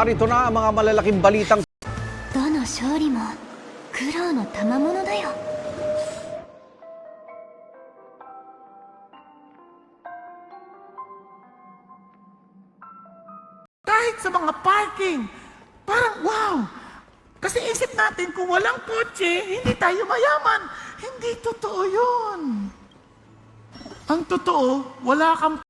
narito na ang mga malalaking balitang どの勝利も苦労の賜物だよ。 Kahit sa mga parking, parang wow! Kasi isip natin kung walang kotse, hindi tayo mayaman. Hindi totoo yun. Ang totoo, wala kang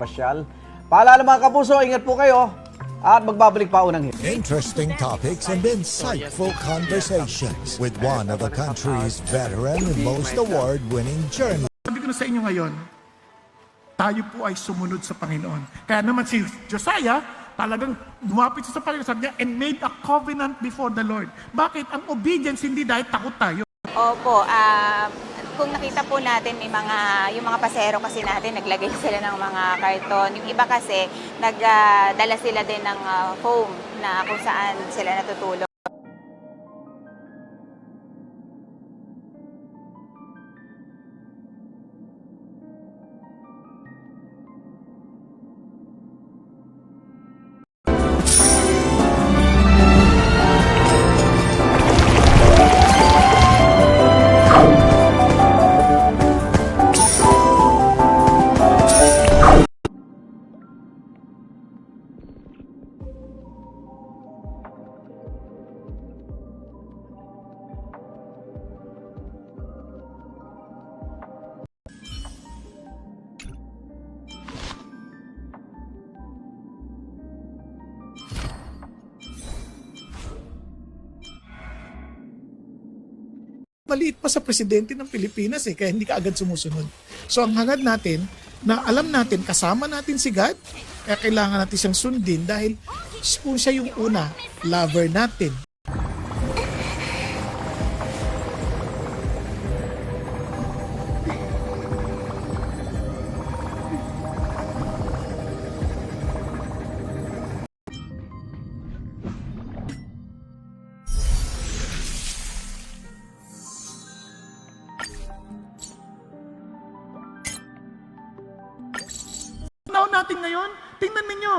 pasyal. Paalala mga kapuso, ingat po kayo. At magbabalik pa unang hit. Interesting topics and insightful conversations with one of the country's veteran and most award-winning journalists. sabi ko na sa inyo ngayon, tayo po ay sumunod sa Panginoon. Kaya naman si Josiah, talagang lumapit siya sa Panginoon, sabi niya, and made a covenant before the Lord. Bakit? Ang obedience hindi dahil takot tayo. Opo, kung nakita po natin may yung mga pasero kasi natin naglagay sila ng mga karton. Yung iba kasi nagdala sila din ng foam na kung saan sila natutulog. Maliit pa sa presidente ng Pilipinas kaya hindi ka agad sumusunod. So ang hangad natin, na alam natin, kasama natin si God, kaya kailangan natin siyang sundin dahil kung siya yung una, lover natin. Natin ngayon, tingnan ninyo,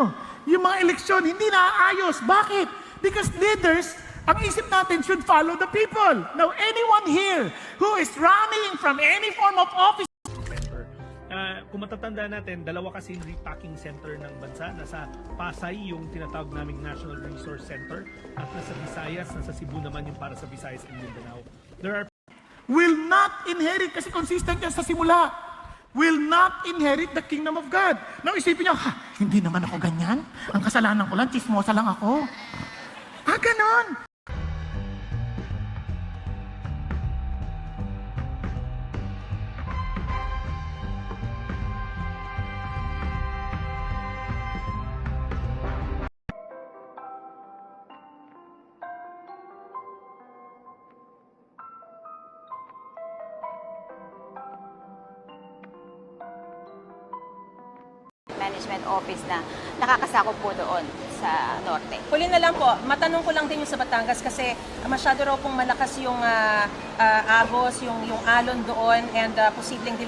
yung mga eleksyon hindi naaayos. Bakit? Because leaders, ang isip natin should follow the people. Now, anyone here who is running from any form of office, kung matatanda natin, dalawa kasi repacking center ng bansa. Nasa Pasay yung tinatawag naming National Resource Center at nasa Visayas, nasa Cebu naman yung para sa Visayas and Mindanao. There are will not inherit, kasi consistent yan sa simula, will not inherit the kingdom of God. Now, isipin nyo, hindi naman ako ganyan. Ang kasalanan ko lang, chismosa lang ako. Ganon. Management Office na nakakasakop po doon sa norte. Huli na lang po, matanong ko lang din yung sa Batangas kasi masyado raw pong malakas yung agos, yung alon doon and posibleng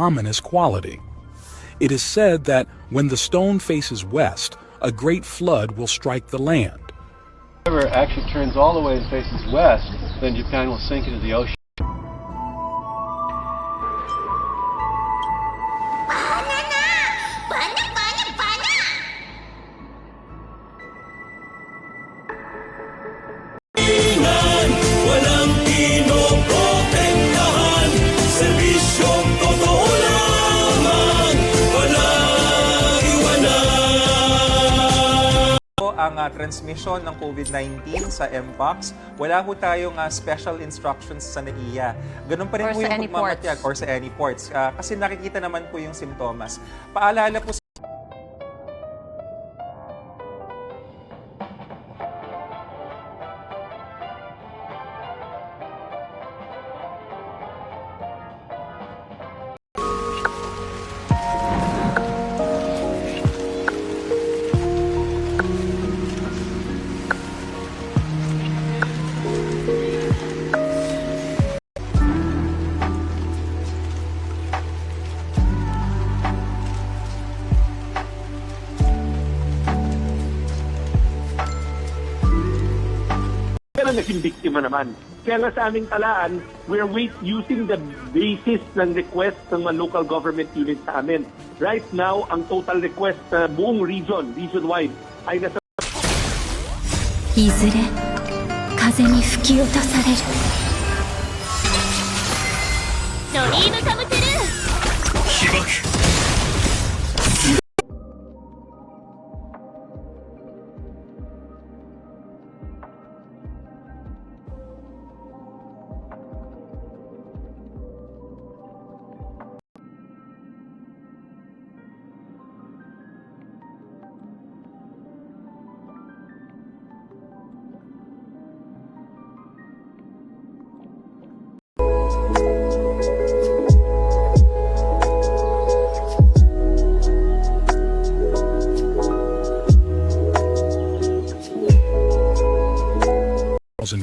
ominous quality. It is said that when the stone faces west, a great flood will strike the land. If the river actually turns all the way and faces west, then Japan will sink into the ocean. Ang transmission ng COVID-19 sa MPOX, wala po tayong special instructions sa NAIA. Ganun pa rin Or po sa yung any pagmamatiyag ports. or sa any ports. Kasi nakikita naman po yung simptomas. Paalala po Pero naging biktima naman. Kaya nga sa aming talaan, we're using the basis ng request ng mga local government units sa amin. Right now, ang total request sa buong region-wide, ay nasa いずれ風に吹き落とされる。ドリームカムトゥルー。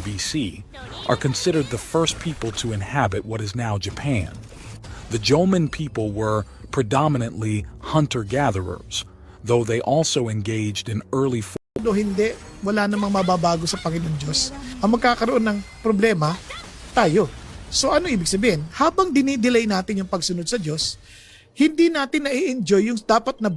BC are considered the first people to inhabit what is now Japan. The Jomon people were predominantly hunter-gatherers, though they also engaged in early o hindi, wala namang mababago sa Panginoon Diyos. Ang magkakaroon ng problema, tayo. So ano ibig sabihin? Habang dinidelay natin yung pagsunod sa Diyos, hindi natin na-enjoy yung dapat na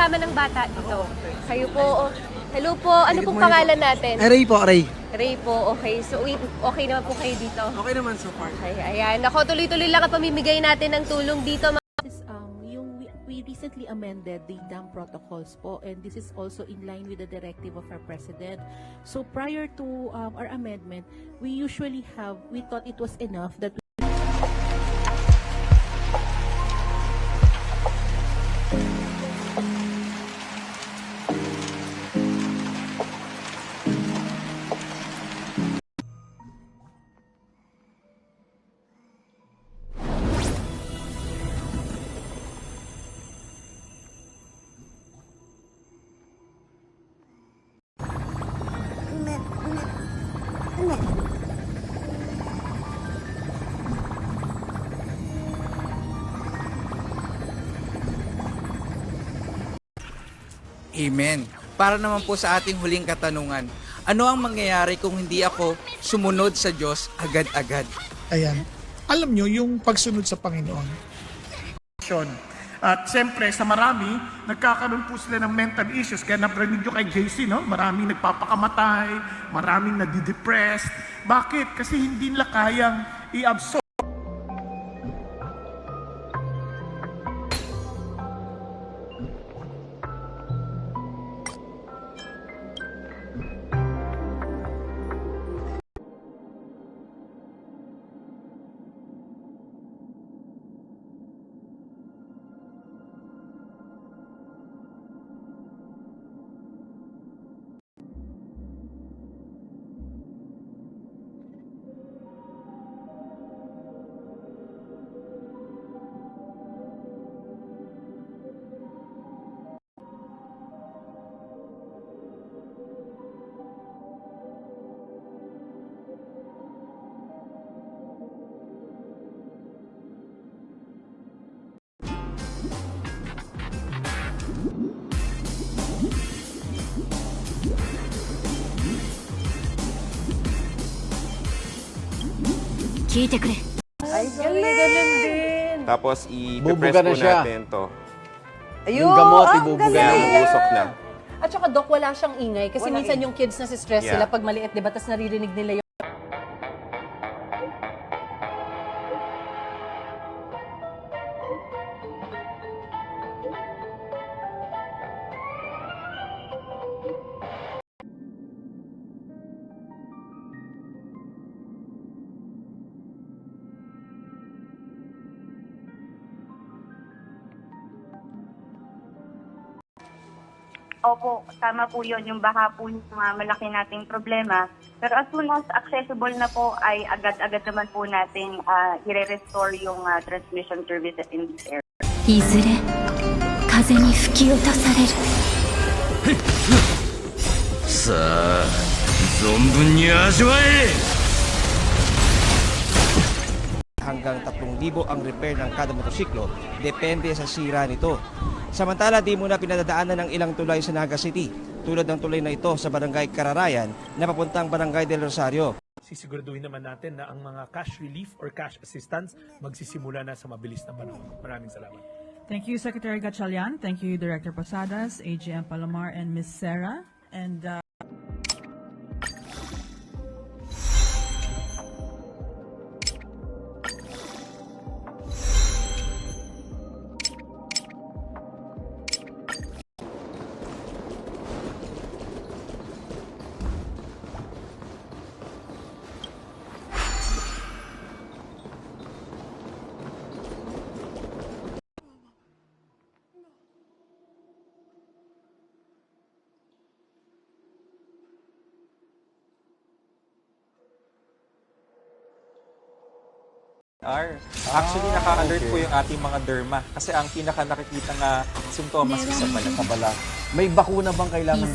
Tama ng bata dito. Kayo po. Hello po. Ano pong pangalan natin? Ray po, Ray. Ray po. Okay. So, okay naman po kayo dito? Okay naman so far. Okay. Ayan. Ako, tuloy-tuloy lang ang pamimigay natin ng tulong dito. We recently amended the dam protocols po, and this is also in line with the directive of our president. So prior to our amendment, we thought it was enough that Amen. Para naman po sa ating huling katanungan, ano ang mangyayari kung hindi ako sumunod sa Diyos agad-agad? Ayan. Alam nyo, yung pagsunod sa Panginoon. At siyempre, sa marami, nagkakaroon po sila ng mental issues. Kaya naprinig nyo kay JC, no? Maraming nagpapakamatay, maraming nadidepressed. Bakit? Kasi hindi nila kayang i-absorb. Ay, galing din. Tapos Bubuga i-press na po siya. natin to. Yung gamot, ang ibubuga galing. Kaya bubusok na. At saka, Doc, wala siyang ingay. Kasi minsan yung kids na stress Yeah. sila pag maliit, di ba? Tapos naririnig nila yung... Opo, tama po yun. Yung baka po yung malaki nating problema. Pero as soon as accessible na po, ay agad-agad naman po natin i-restore yung transmission services in this area. いずれ風に吹き落とされる。さあ、存分に味わえ。 Hanggang 3,000 ang repair ng kada motosiklo, depende sa sira nito. Samantala, di muna pinadadaanan ng ilang tulay sa Naga City, tulad ng tulay na ito sa Barangay Kararayan na papuntang Barangay del Rosario. Sisiguraduhin naman natin na ang mga cash relief or cash assistance magsisimula na sa mabilis na panahon. Maraming salamat. Thank you, Secretary Gatchalian. Thank you, Director Posadas, AGM Palomar, and Ms. Sarah. And Actually, naka-alert po yung ating mga derma kasi ang pinaka-nakikita nga simptomas sa balat. May bakuna bang kailangan?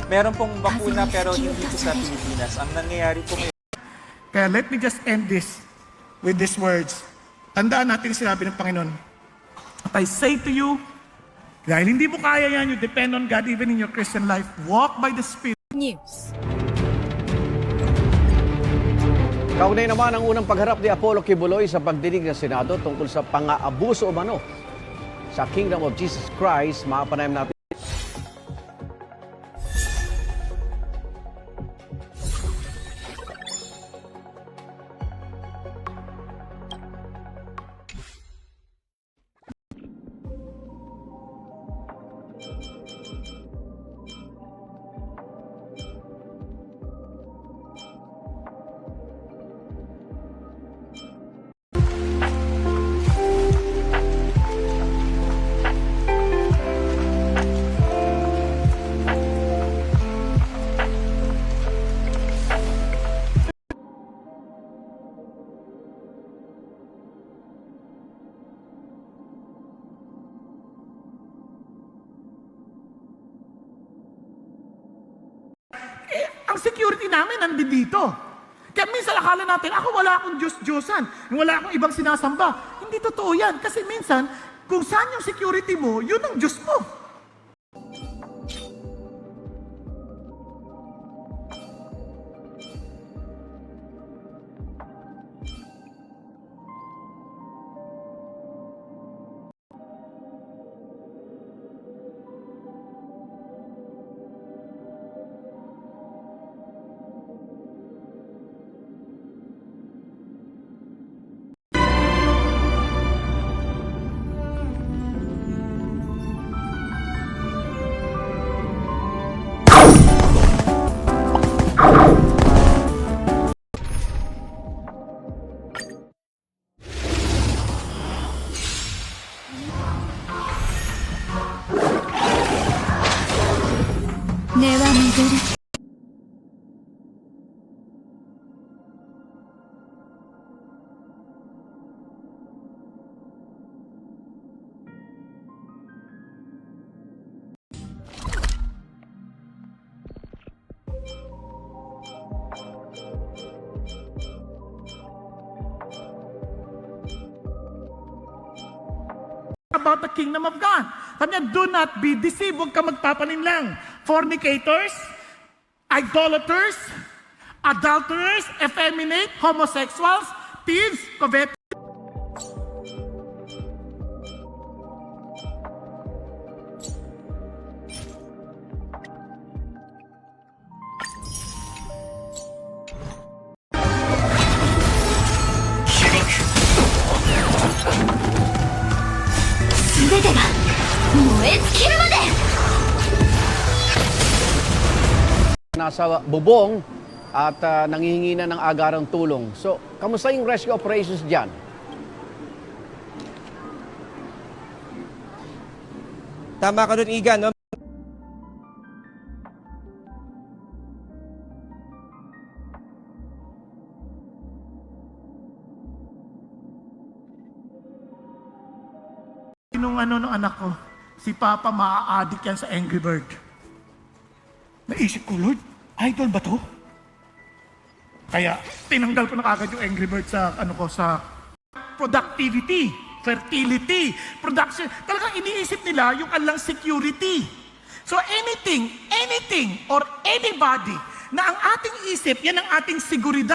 Meron pong bakuna pero hindi po sa Pilipinas. Ang nangyayari po ngayon. Kaya let me just end this with these words. Tandaan natin sinabi ng Panginoon. At I say to you, dahil hindi mo kaya yan, you depend on God even in your Christian life. Walk by the Spirit. News. Kaugnay naman ang unang pagharap ni Apollo Kibuloy sa pagdinig ng Senado tungkol sa pang-aabuso umano sa Kingdom of Jesus Christ. Mapanayam natin. Ang security namin nandito. Kaya minsan akala natin, ako wala akong Diyos-Diyosan, wala akong ibang sinasamba. Hindi totoo yan. Kasi minsan, kung saan yung security mo, yun ang Diyos mo. ずれ about the kingdom of God. Sabi niya, do not be deceived. Huwag ka magpapalinlang. Fornicators, idolaters, adulterers, effeminate, homosexuals, thieves, covetous. Nasa bubong at nanghihingi na ng agarang tulong. So, kamusta yung rescue operations dyan? Tama ka dun, Igan, no? Nung nung anak ko, si Papa maa-addict yan sa Angry Bird. Naisip ko, Lord, idol ba to? Kaya tinanggal ko na kagad yung Angry Bird sa sa productivity, fertility, production. Talagang iniisip nila yung alang security. So anything or anybody na ang ating isip, yan ang ating seguridad.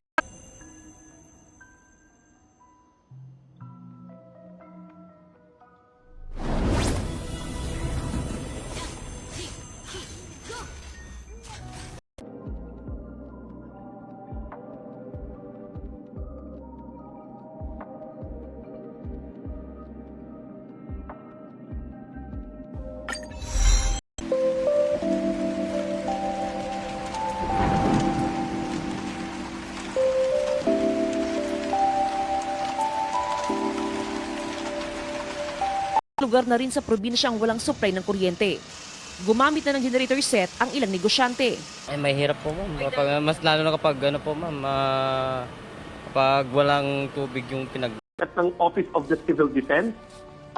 Lugar na rin sa probinsyang walang supply ng kuryente. Gumamit na ng generator set ang ilang negosyante. Ay, mahirap po ma'am. Mas lalo na kapag po ma'am, kapag walang tubig yung At ng Office of the Civil Defense,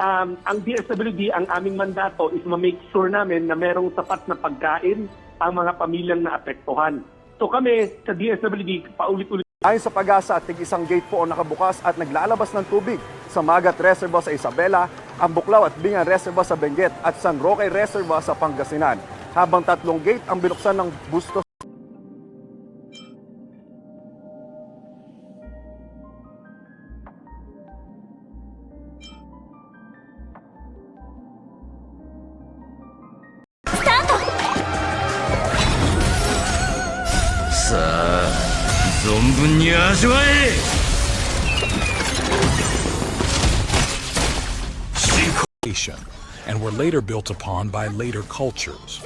ang DSWD, ang aming mandato is ma-make sure namin na merong sapat na pagkain ang mga pamilyang naapektuhan. So kami sa DSWD, paulit-ulit. Ayon sa Pag-asa, tig-isang gate po ang nakabukas at naglalabas ng tubig sa Magat Reservoir sa Isabela, ang Buklaw at Bingan Reservoir sa Benguet at San Roque Reservoir sa Pangasinan. Habang 3 gate ang binuksan ng Bustos. And were later built upon by later cultures.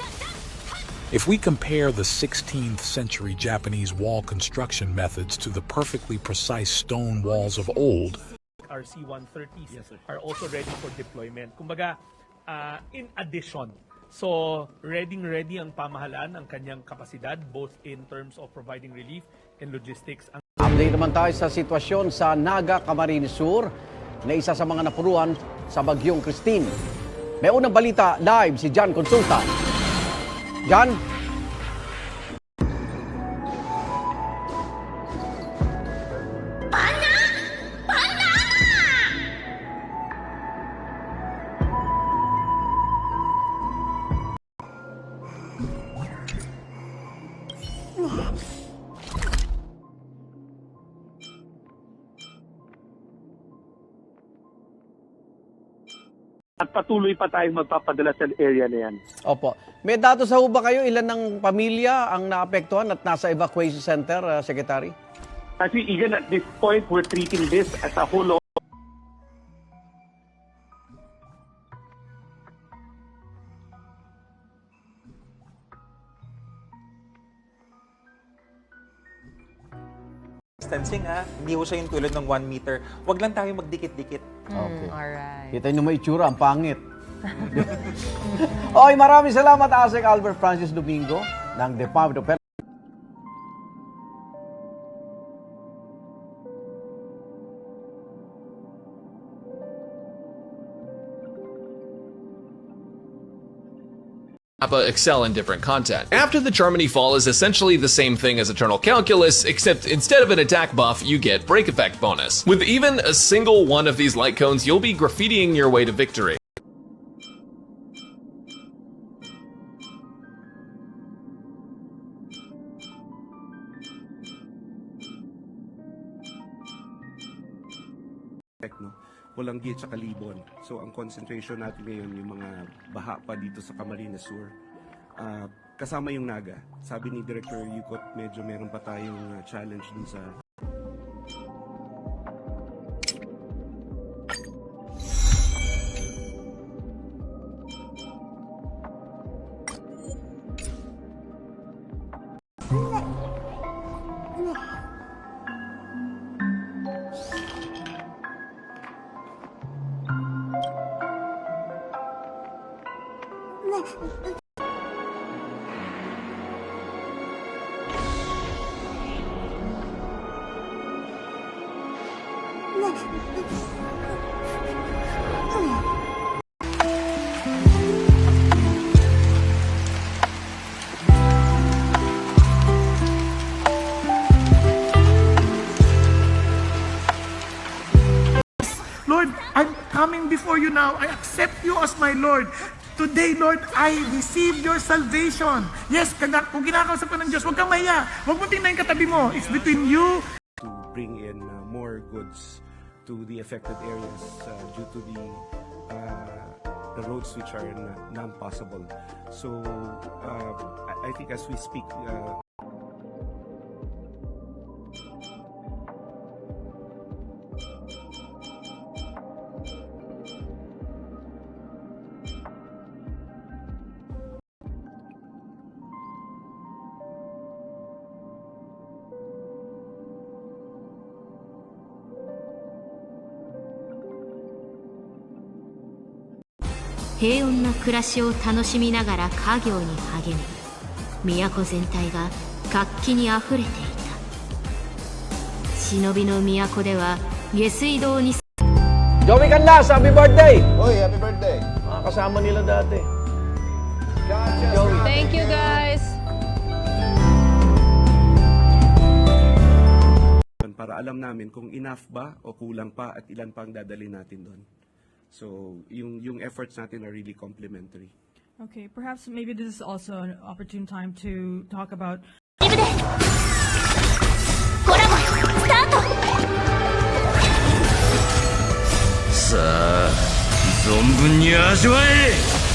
If we compare the 16th century Japanese wall construction methods to the perfectly precise stone walls of old, Our C-130s are also ready for deployment. Kumbaga, in addition, so ready ang pamahalaan ang kanyang kapasidad both in terms of providing relief and logistics. Update naman tayo sa sitwasyon sa Naga, Camarines Sur na isa sa mga napuruan sa Bagyong Christine. May unang balita live si John Consulta. John? At patuloy pa tayong magpapadala sa area na yan. Opo. May datos sa ba kayo ilan ng pamilya ang naapektuhan at nasa evacuation center, Secretary? Kasi even at this point, we're treating this as a whole. Distancing hindi ho siya yung tulad ng 1 meter. Huwag lang tayo magdikit-dikit. Okay. Alright. Kita nyo may itsura, ang pangit. Okay, maraming salamat, Asek Albert Francis Domingo. ng Department of Health. Excel in different content. After the Germany Fall is essentially the same thing as Eternal Calculus, except instead of an attack buff, you get break effect bonus. With even a single one of these light cones, you'll be graffitiing your way to victory. Walang gate sa Kalibon. So ang concentration natin ngayon yung mga baha pa dito sa Camarines Sur. Kasama yung Naga. Sabi ni Director Yukot, medyo meron pa tayong challenge dun sa Lord, I'm coming before you now. I accept you as my Lord. Today, Lord, I receive your salvation. Yes, kung kinakausap ka ng Diyos, huwag kang mahiya. Huwag mo tingnan yung katabi mo. It's between you. To bring in more goods to the affected areas due to the roads which are non-possible. So, I think as we speak,平穏な暮らしを楽しみながら家業に励み、都全体が活気にあふれていた。忍びの都では下水道に Joey Canlas, happy birthday! Hoy, happy birthday! Mga kasama nila dati. Thank you, guys! para alam namin kung enough ba o kulang pa at ilan pa ang dadalhin natin doon. So, yung efforts natin are really complementary. Okay, perhaps maybe this is also an opportune time to talk aboutさあ、存分に味わえ!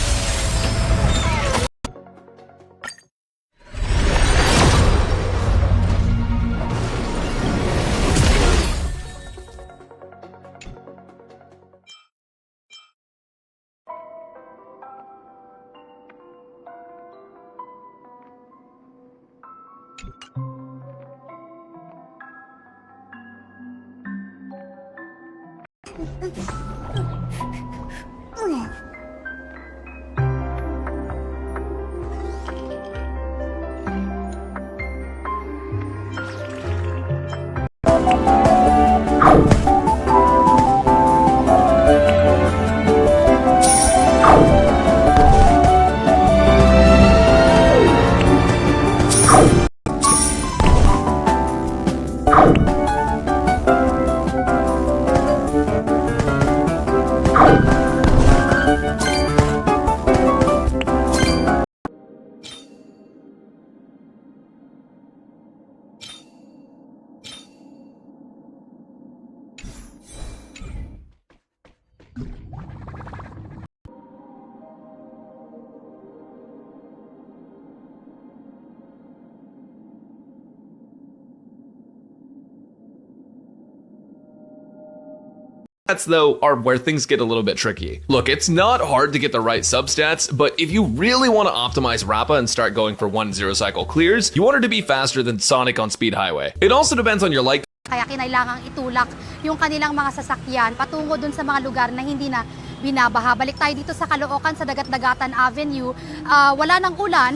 Stats, though, are where things get a little bit tricky. Look, it's not hard to get the right substats, but if you really want to optimize Rappa and start going for 1-0 cycle clears, you want her to be faster than Sonic on Speed Highway. It also depends on your light. Kaya kinailangang itulak yung kanilang mga sasakyan patungo dun sa mga lugar na hindi na binabaha. Balik tayo dito sa Caloocan, sa Dagat-Dagatan Avenue. Wala nang ulan,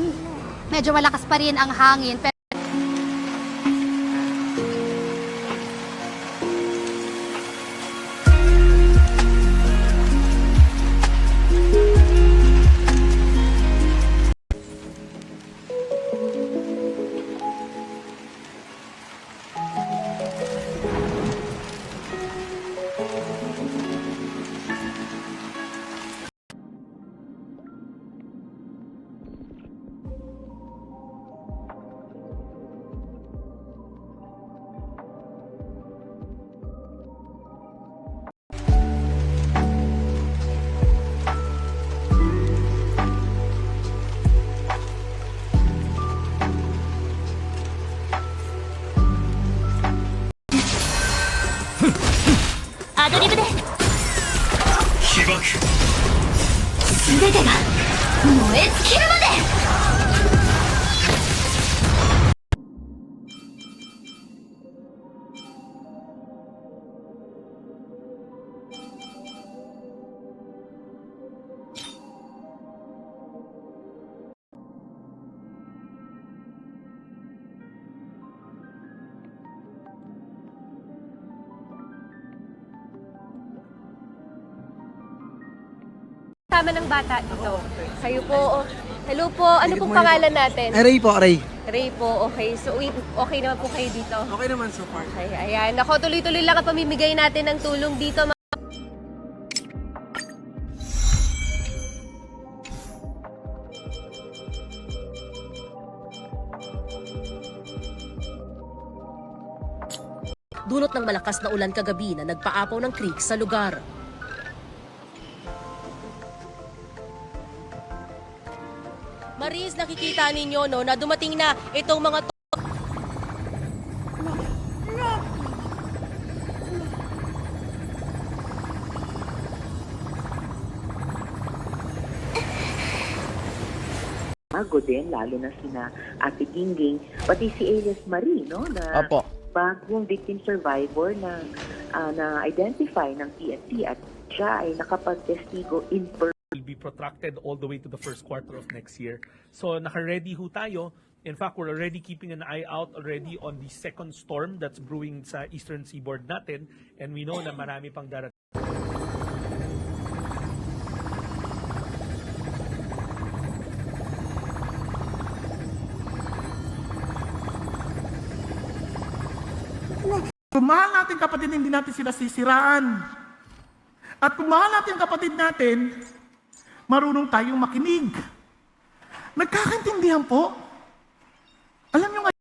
medyo malakas pa rin ang hangin. Tama ng bata dito. Kayo po, hello po, ano pong pangalan natin? Ray po, Ray. Ray po, okay. So, okay naman po kayo dito? Okay naman so far. Okay, ayan. Ako, tuloy-tuloy lang ang pamimigay natin ng tulong dito. Dulot ng malakas na ulan kagabi na nagpaapaw ng creek sa lugar. Maris, nakikita ninyo no, na dumating na itong mga bago din, lalo na sina Ate Gingging, pati si Elias Marie, no, na bagong victim survivor na na-identify ng PNP at siya ay nakapag-testigo in person. Will be protracted all the way to the first quarter of next year. So naka-ready ho tayo. In fact, we're already keeping an eye out already on the second storm that's brewing sa eastern seaboard natin, and we know na marami pang darating. Kung mahal natin kapatid, hindi natin sila sisiraan. At kung mahal natin kapatid natin, marunong tayong makinig. Nagkakaintindihan po. Alam nyo nga,